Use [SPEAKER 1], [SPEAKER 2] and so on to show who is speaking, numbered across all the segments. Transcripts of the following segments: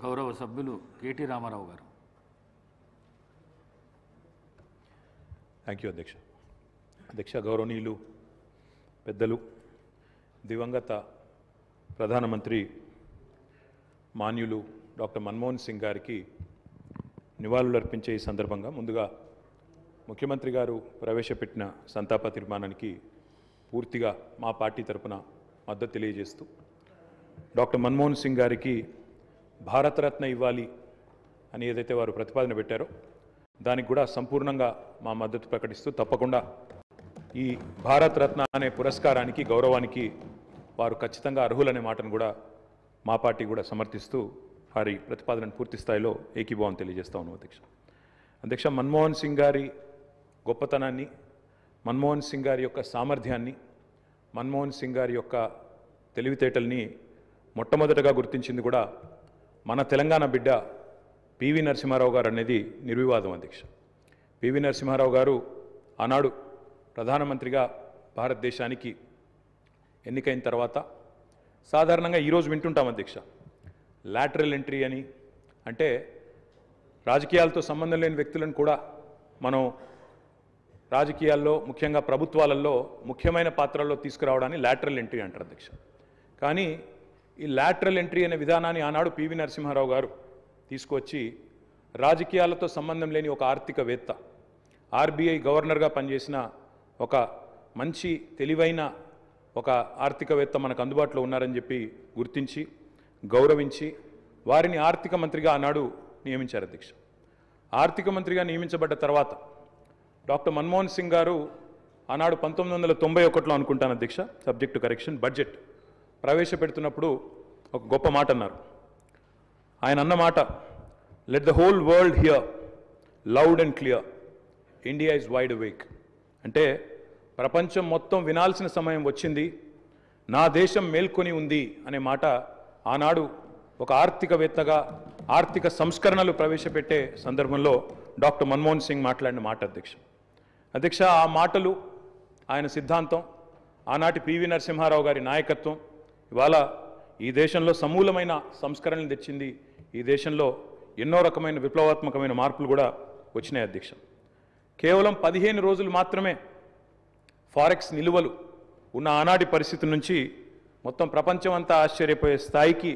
[SPEAKER 1] గౌరవ సభ్యులు కేటీ రామారావు గారు.
[SPEAKER 2] థ్యాంక్ యూ అధ్యక్ష. అధ్యక్ష, గౌరవనీయులు పెద్దలు, దివంగత ప్రధానమంత్రి మాన్యులు డాక్టర్ మన్మోహన్ సింగ్ గారికి నివాళులర్పించే ఈ సందర్భంగా ముందుగా ముఖ్యమంత్రి గారు ప్రవేశపెట్టిన సంతాప తీర్మానానికి పూర్తిగా మా పార్టీ తరపున మద్దతు తెలియజేస్తూ డాక్టర్ మన్మోహన్ సింగ్ గారికి భారతరత్న ఇవ్వాలి అని ఏదైతే వారు ప్రతిపాదన పెట్టారో దానికి కూడా సంపూర్ణంగా మా మద్దతు ప్రకటిస్తూ తప్పకుండా ఈ భారతరత్న అనే పురస్కారానికి గౌరవానికి వారు ఖచ్చితంగా అర్హులనే మాటను కూడా మా పార్టీ కూడా సమర్థిస్తూ వారి ప్రతిపాదనను పూర్తి స్థాయిలో ఏకీభావం తెలియజేస్తా ఉన్నాం అధ్యక్ష. అధ్యక్ష, మన్మోహన్ సింగ్ గారి గొప్పతనాన్ని, మన్మోహన్ సింగ్ గారి యొక్క సామర్థ్యాన్ని, మన్మోహన్ సింగ్ గారి యొక్క తెలివితేటల్ని మొట్టమొదటగా గుర్తించింది కూడా మన తెలంగాణ బిడ్డ పివి నరసింహారావు గారు అనేది నిర్వివాదం అధ్యక్ష. పివి నరసింహారావు గారు ఆనాడు ప్రధానమంత్రిగా భారతదేశానికి ఎన్నికైన తర్వాత సాధారణంగా ఈరోజు వింటుంటాం అధ్యక్ష, లాటరల్ ఎంట్రీ అని, అంటే రాజకీయాలతో సంబంధం లేని వ్యక్తులను కూడా మనం రాజకీయాల్లో ముఖ్యంగా ప్రభుత్వాలలో ముఖ్యమైన పాత్రల్లో తీసుకురావడాన్ని లాటరల్ ఎంట్రీ అంటారు అధ్యక్ష. కానీ ఈ లాటరల్ ఎంట్రీ అనే విధానాన్ని ఆనాడు పివి నరసింహారావు గారు తీసుకొచ్చి రాజకీయాలతో సంబంధం లేని ఒక ఆర్థికవేత్త, ఆర్బీఐ గవర్నర్గా పనిచేసిన ఒక మంచి తెలివైన ఒక ఆర్థికవేత్త మనకు అందుబాటులో ఉన్నారని చెప్పి గుర్తించి గౌరవించి వారిని ఆర్థిక మంత్రిగా ఆనాడు నియమించారు అధ్యక్ష. ఆర్థిక మంత్రిగా నియమించబడ్డ తర్వాత డాక్టర్ మన్మోహన్ సింగ్ గారు ఆనాడు 1991లో అనుకుంటాను అధ్యక్ష, సబ్జెక్ట్ టు కరెక్షన్, బడ్జెట్ ప్రవేశపెడుతున్నప్పుడు ఒక గొప్ప మాట అన్నారు. ఆయన అన్న మాట, let the whole world here loud and clear, India is wide awake. అంటే ప్రపంచం మొత్తం వినాల్సిన సమయం వచ్చింది, నా దేశం మేల్కొని ఉంది అనే మాట ఆనాడు ఒక ఆర్థికవేత్తగా ఆర్థిక సంస్కరణలు ప్రవేశపెట్టే సందర్భంలో డాక్టర్ మన్మోహన్ సింగ్ మాట్లాడిన మాట అధ్యక్ష. అధ్యక్ష, ఆ మాటలు, ఆయన సిద్ధాంతం, ఆనాటి పివి నరసింహారావు గారి నాయకత్వం ఇవాళ ఈ దేశంలో సమూలమైన సంస్కరణలు తెచ్చింది. ఈ దేశంలో ఎన్నో రకమైన విప్లవాత్మకమైన మార్పులు కూడా వచ్చినాయి అధ్యక్ష. కేవలం 15 రోజులు మాత్రమే ఫారెక్స్ నిలువలు ఉన్న ఆనాటి పరిస్థితి నుంచి మొత్తం ప్రపంచం అంతా ఆశ్చర్యపోయే స్థాయికి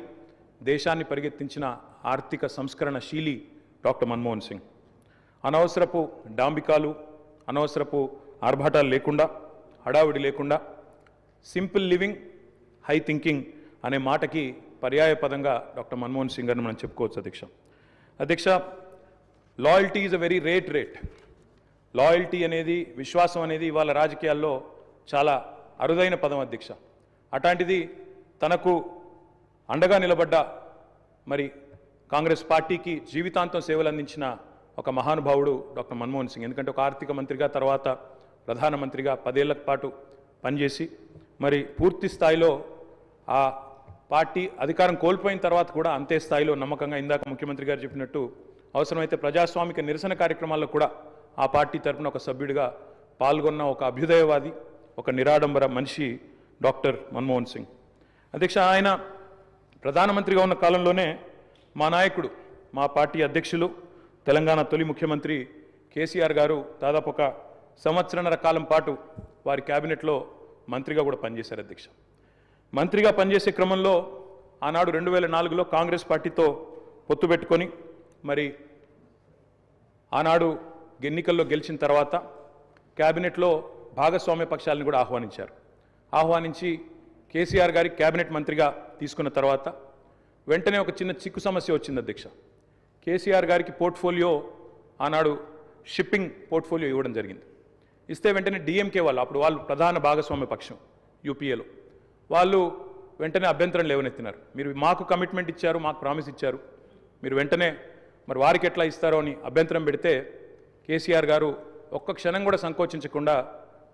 [SPEAKER 2] దేశాన్ని పరిగెత్తించిన ఆర్థిక సంస్కరణ శీలి డాక్టర్ మన్మోహన్ సింగ్. అనవసరపు డాంబికాలు, అనవసరపు ఆర్భాటాలు లేకుండా, హడావిడి లేకుండా సింపుల్ లివింగ్, హై థింకింగ్ అనే మాటకి పర్యాయ పదంగా డాక్టర్ మన్మోహన్ సింగ్ గారిని మనం చెప్పుకోవచ్చు అధ్యక్ష. అధ్యక్ష, loyalty is a very rate. Loyalty అనేది, విశ్వాసం అనేది ఇవాళ రాజకీయాల్లో చాలా అరుదైన పదం అధ్యక్ష. అట్లాంటిది తనకు అండగా నిలబడ్డ మరి కాంగ్రెస్ పార్టీకి జీవితాంతం సేవలు అందించిన ఒక మహానుభావుడు డాక్టర్ మన్మోహన్ సింగ్. ఎందుకంటే ఒక ఆర్థిక మంత్రిగా, తర్వాత ప్రధానమంత్రిగా 10 ఏళ్ల పాటు పనిచేసి మరి పూర్తి స్థాయిలో ఆ పార్టీ అధికారం కోల్పోయిన తర్వాత కూడా అంతే స్థాయిలో నమ్మకంగా, ఇందాక ముఖ్యమంత్రి గారు చెప్పినట్టు అవసరమైతే ప్రజాస్వామిక నిరసన కార్యక్రమాల్లో కూడా ఆ పార్టీ తరఫున ఒక సభ్యుడిగా పాల్గొన్న ఒక అభ్యుదయవాది, ఒక నిరాడంబర మనిషి డాక్టర్ మన్మోహన్ సింగ్. అధ్యక్ష, ఆయన ప్రధానమంత్రిగా ఉన్న కాలంలోనే మా నాయకుడు, మా పార్టీ అధ్యక్షులు, తెలంగాణ తొలి ముఖ్యమంత్రి కేసీఆర్ గారు దాదాపు ఒక 1.5 సంవత్సరాల కాలం పాటు వారి క్యాబినెట్లో మంత్రిగా కూడా పనిచేశారు అధ్యక్ష. మంత్రిగా పనిచేసే క్రమంలో ఆనాడు 2004లో కాంగ్రెస్ పార్టీతో పొత్తు పెట్టుకొని మరి ఆనాడు ఎన్నికల్లో గెలిచిన తర్వాత క్యాబినెట్లో భాగస్వామ్య పక్షాలను కూడా ఆహ్వానించి కేసీఆర్ గారి క్యాబినెట్ మంత్రిగా తీసుకున్న తర్వాత వెంటనే ఒక చిన్న చిక్కు సమస్య వచ్చింది అధ్యక్ష. కేసీఆర్ గారికి పోర్ట్ఫోలియో ఆనాడు షిప్పింగ్ పోర్ట్ఫోలియో ఇవ్వడం జరిగింది. ఇస్తే వెంటనే డిఎంకే వాళ్ళు, అప్పుడు వాళ్ళు ప్రధాన భాగస్వామ్య పక్షం యూపీఏలో, వాళ్ళు వెంటనే అభ్యంతరం లేవనెత్తినారు. మీరు మాకు కమిట్మెంట్ ఇచ్చారు, మాకు ప్రామిస్ ఇచ్చారు, మీరు వెంటనే మరి వారికి ఎట్లా ఇస్తారో అని అభ్యంతరం పెడితే కేసీఆర్ గారు ఒక్క క్షణం కూడా సంకోచించకుండా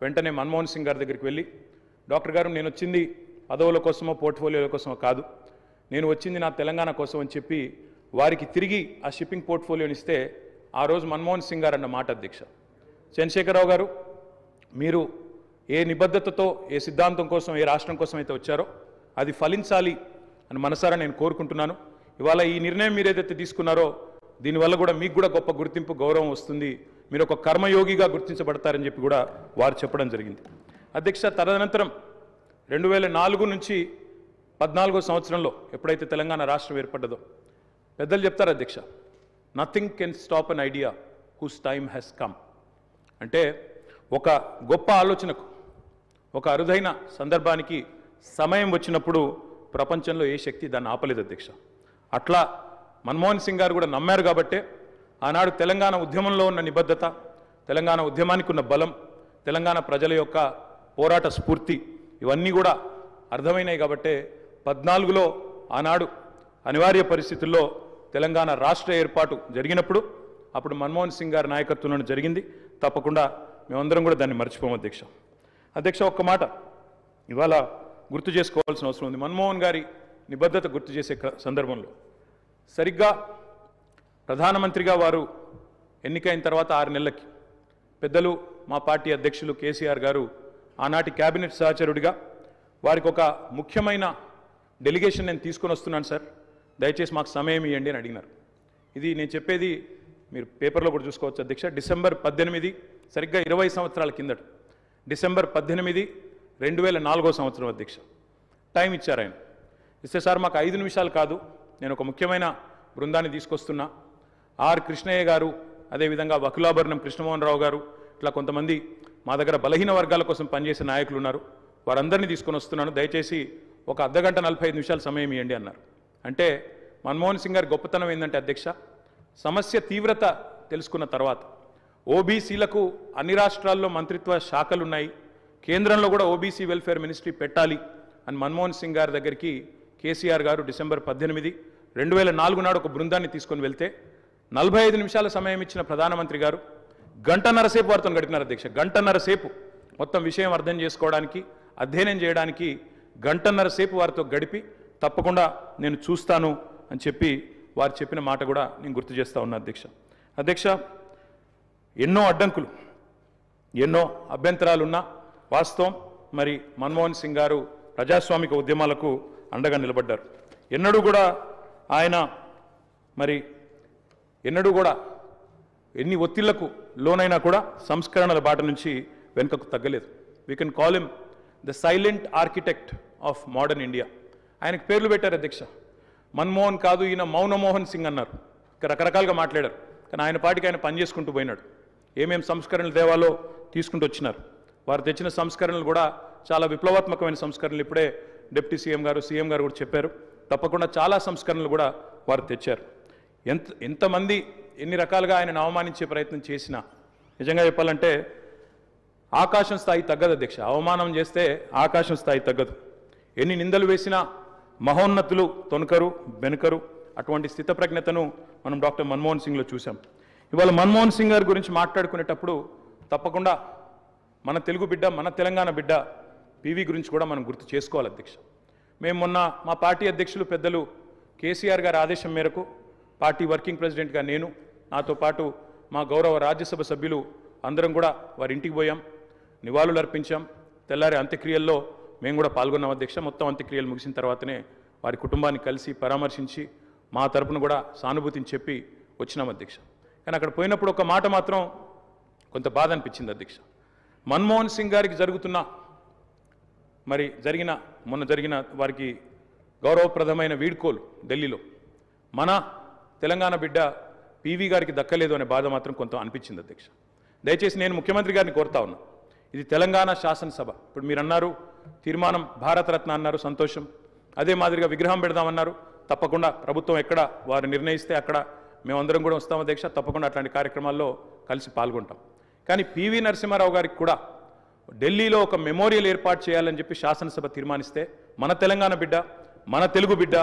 [SPEAKER 2] వెంటనే మన్మోహన్ సింగ్ గారి దగ్గరికి వెళ్ళి, డాక్టర్ గారు, నేను వచ్చింది పదవుల కోసమో పోర్ట్ఫోలియోల కోసమో కాదు, నేను వచ్చింది నా తెలంగాణ కోసం అని చెప్పి వారికి తిరిగి ఆ షిప్పింగ్ పోర్ట్ఫోలియోని ఇస్తే ఆ రోజు మన్మోహన్ సింగ్ గారు అన్న మాట అధ్యక్ష, చంద్రశేఖరరావు గారు, మీరు ఏ నిబద్ధతతో, ఏ సిద్ధాంతం కోసం, ఏ రాష్ట్రం కోసం అయితే వచ్చారో అది ఫలించాలి అని మనసారా నేను కోరుకుంటున్నాను. ఇవాళ ఈ నిర్ణయం మీరు ఏదైతే తీసుకున్నారో దీనివల్ల కూడా మీకు కూడా గొప్ప గుర్తింపు గౌరవం వస్తుంది, మీరు ఒక కర్మయోగిగా గుర్తించబడతారని చెప్పి కూడా వారు చెప్పడం జరిగింది. అధ్యక్ష, తదనంతరం 2004 నుంచి 14వ సంవత్సరంలో ఎప్పుడైతే తెలంగాణ రాష్ట్రం ఏర్పడ్డదో పెద్దలు చెప్తారు అధ్యక్ష, nothing can stop an idea who's time has come. అంటే ఒక గొప్ప ఆలోచనకు, ఒక అరుదైన సందర్భానికి సమయం వచ్చినప్పుడు ప్రపంచంలో ఏ శక్తి దాన్ని ఆపలేదు అధ్యక్ష. అట్లా మన్మోహన్ సింగ్ గారు కూడా నమ్మారు కాబట్టే ఆనాడు తెలంగాణ ఉద్యమంలో ఉన్న నిబద్ధత, తెలంగాణ ఉద్యమానికి ఉన్న బలం, తెలంగాణ ప్రజల యొక్క పోరాట స్ఫూర్తి ఇవన్నీ కూడా అర్థమైనాయి కాబట్టే 14లో ఆనాడు అనివార్య పరిస్థితుల్లో తెలంగాణ రాష్ట్ర ఏర్పాటు జరిగినప్పుడు అప్పుడు మన్మోహన్ సింగ్ గారి నాయకత్వంలో జరిగింది. తప్పకుండా మేమందరం కూడా దాన్ని మర్చిపోము అధ్యక్ష. అధ్యక్ష, ఒక్క మాట ఇవాళ గుర్తు చేసుకోవాల్సిన అవసరం ఉంది. మన్మోహన్ గారి నిబద్ధత గుర్తు చేసే సందర్భంలో సరిగ్గా ప్రధానమంత్రిగా వారు ఎన్నికైన తర్వాత 6 నెలలకి పెద్దలు మా పార్టీ అధ్యక్షులు కేసీఆర్ గారు ఆనాటి కేబినెట్ సహచరుడిగా వారికి ఒక ముఖ్యమైన డెలిగేషన్ నేను తీసుకొని వస్తున్నాను సార్, దయచేసి మాకు సమయం ఇవ్వండి అని అడిగినారు. ఇది నేను చెప్పేది మీరు పేపర్లో కూడా చూసుకోవచ్చు అధ్యక్ష. డిసెంబర్ 18, సరిగ్గా 20 సంవత్సరాల కిందట, డిసెంబర్ 18, 2004వ సంవత్సరం అధ్యక్ష టైం ఇచ్చారు ఆయన. ఇస్తే సార్ మాకు 5 నిమిషాలు కాదు, నేను ఒక ముఖ్యమైన బృందాన్ని తీసుకొస్తున్నా, ఆర్ కృష్ణయ్య గారు, అదేవిధంగా వకులాభరణం కృష్ణమోహన్ రావు గారు, ఇట్లా కొంతమంది మా దగ్గర బలహీన వర్గాల కోసం పనిచేసే నాయకులు ఉన్నారు, వారందరినీ తీసుకొని వస్తున్నాను, దయచేసి ఒక అర్ధగంట 45 నిమిషాలు సమయం ఇవ్వండి అన్నారు. అంటే మన్మోహన్ సింగ్ గారి గొప్పతనం ఏంటంటే అధ్యక్ష, సమస్య తీవ్రత తెలుసుకున్న తర్వాత ఓబీసీలకు అన్ని రాష్ట్రాల్లో మంత్రిత్వ శాఖలు ఉన్నాయి, కేంద్రంలో కూడా ఓబీసీ వెల్ఫేర్ మినిస్ట్రీ పెట్టాలి అని మన్మోహన్ సింగ్ గారి దగ్గరికి కేసీఆర్ గారు డిసెంబర్ 18, 2004 నాడు ఒక బృందాన్ని తీసుకొని వెళ్తే 45 నిమిషాల సమయం ఇచ్చిన ప్రధానమంత్రి గారు గంటన్నర సేపు వారితో గడిపినారు అధ్యక్ష. గంటన్నర సేపు మొత్తం విషయం అర్థం చేసుకోవడానికి, అధ్యయనం చేయడానికి గంటన్నర సేపు వారితో గడిపి తప్పకుండా నేను చూస్తాను అని చెప్పి వారు చెప్పిన మాట కూడా నేను గుర్తు చేస్తూ ఉన్నా అధ్యక్ష. అధ్యక్ష, ఎన్నో అడ్డంకులు, ఎన్నో అభ్యంతరాలున్నా వాస్తవం మరి మన్మోహన్ సింగ్ గారు ప్రజాస్వామిక ఉద్యమాలకు అండగా నిలబడ్డారు. ఎన్నడూ కూడా ఆయన మరి ఎన్నడూ కూడా ఎన్ని ఒత్తిళ్లకు లోనైనా కూడా సంస్కరణల బాట నుంచి వెనుకకు తగ్గలేదు. We can call him the silent architect of modern India. ఆయనకు పేర్లు పెట్టారు అధ్యక్ష. మన్మోహన్ కాదు, ఈయన మౌనమోహన్ సింగ్ అన్నారు. ఇక రకరకాలుగా మాట్లాడారు, కానీ ఆయన పాటికి ఆయన పనిచేసుకుంటూ పోయినాడు. ఏమేం సంస్కరణలు తేవాలో తీసుకుంటూ వచ్చినారు. వారు తెచ్చిన సంస్కరణలు కూడా చాలా విప్లవాత్మకమైన సంస్కరణలు. ఇప్పుడే డిప్యూటీ సీఎం గారు కూడా చెప్పారు. తప్పకుండా చాలా సంస్కరణలు కూడా వారు తెచ్చారు. ఎంతమంది ఎన్ని రకాలుగా ఆయనను అవమానించే ప్రయత్నం చేసినా నిజంగా చెప్పాలంటే ఆకాశం స్థాయి తగ్గదు అధ్యక్ష. అవమానం చేస్తే ఆకాశం స్థాయి తగ్గదు. ఎన్ని నిందలు వేసినా మహోన్నతులు తొనకరు, వెనుకరు. అటువంటి స్థితప్రజ్ఞతను మనం డాక్టర్ మన్మోహన్ సింగ్లో చూసాం. ఇవాళ మన్మోహన్ సింగ్ గారి గురించి మాట్లాడుకునేటప్పుడు తప్పకుండా మన తెలుగు బిడ్డ, మన తెలంగాణ బిడ్డ పివి గురించి కూడా మనం గుర్తు చేసుకోవాలి అధ్యక్ష. మేము మొన్న మా పార్టీ అధ్యక్షులు పెద్దలు కేసీఆర్ గారి ఆదేశం మేరకు పార్టీ వర్కింగ్ ప్రెసిడెంట్గా నేను, నాతో పాటు మా గౌరవ రాజ్యసభ సభ్యులు అందరం కూడా వారి ఇంటికి పోయాం, నివాళులు అర్పించాం. తెల్లారి అంత్యక్రియల్లో మేము కూడా పాల్గొన్నాం అధ్యక్ష. మొత్తం అంత్యక్రియలు ముగిసిన తర్వాతనే వారి కుటుంబాన్ని కలిసి పరామర్శించి మా తరపున కూడా సానుభూతిని చెప్పి వచ్చినాం అధ్యక్ష. కానీ అక్కడ పోయినప్పుడు ఒక మాట మాత్రం కొంత బాధ అనిపించింది అధ్యక్ష. మన్మోహన్ సింగ్ గారికి మొన్న జరిగిన వారికి గౌరవప్రదమైన వీడ్కోలు ఢిల్లీలో మన తెలంగాణ బిడ్డ పివి గారికి దక్కలేదు అనే బాధ మాత్రం కొంత అనిపించింది అధ్యక్ష. దయచేసి నేను ముఖ్యమంత్రి గారిని కోరుతా ఉన్నా, ఇది తెలంగాణ శాసనసభ. ఇప్పుడు మీరు అన్నారు తీర్మానం భారతరత్న అన్నారు, సంతోషం. అదే మాదిరిగా విగ్రహం పెడదామన్నారు. తప్పకుండా ప్రభుత్వం ఎక్కడ వారు నిర్ణయిస్తే అక్కడ మేమందరం కూడా వస్తాం అధ్యక్ష. తప్పకుండా అట్లాంటి కార్యక్రమాల్లో కలిసి పాల్గొంటాం. కానీ పివి నరసింహారావు గారికి కూడా ఢిల్లీలో ఒక మెమోరియల్ ఏర్పాటు చేయాలని చెప్పి శాసనసభ తీర్మానిస్తే మన తెలంగాణ బిడ్డ, మన తెలుగు బిడ్డ,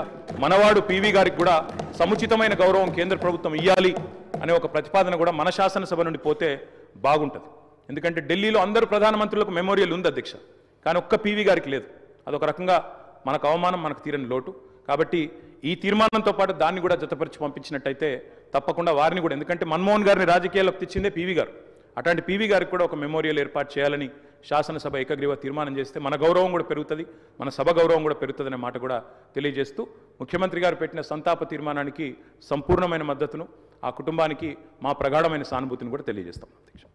[SPEAKER 2] మనవాడు పివి గారికి కూడా సముచితమైన గౌరవం కేంద్ర ప్రభుత్వం ఇవ్వాలి అనే ఒక ప్రతిపాదన కూడా మన శాసనసభ నుండి పోతే బాగుంటుంది. ఎందుకంటే ఢిల్లీలో అందరూ ప్రధానమంత్రులకు మెమోరియల్ ఉంది అధ్యక్ష, కానీ ఒక్క పివి గారికి లేదు. అదొక రకంగా మనకు అవమానం, మనకు తీరని లోటు. కాబట్టి ఈ తీర్మానంతో పాటు దాన్ని కూడా జతపరిచి పంపించినట్టయితే తప్పకుండా వారిని కూడా, ఎందుకంటే మన్మోహన్ గారిని రాజకీయాల్లోకి తెచ్చిందే పివి గారు. అట్లాంటి పీవీ గారికి కూడా ఒక మెమోరియల్ ఏర్పాటు చేయాలని శాసనసభ ఏకగ్రీవ తీర్మానం చేస్తే మన గౌరవం కూడా పెరుగుతుంది, మన సభ గౌరవం కూడా పెరుగుతుందనే మాట కూడా తెలియజేస్తూ ముఖ్యమంత్రి గారు పెట్టిన సంతాప తీర్మానానికి సంపూర్ణమైన మద్దతును, ఆ కుటుంబానికి మా ప్రగాఢమైన సానుభూతిని కూడా తెలియజేస్తాం. అధ్యక్ష.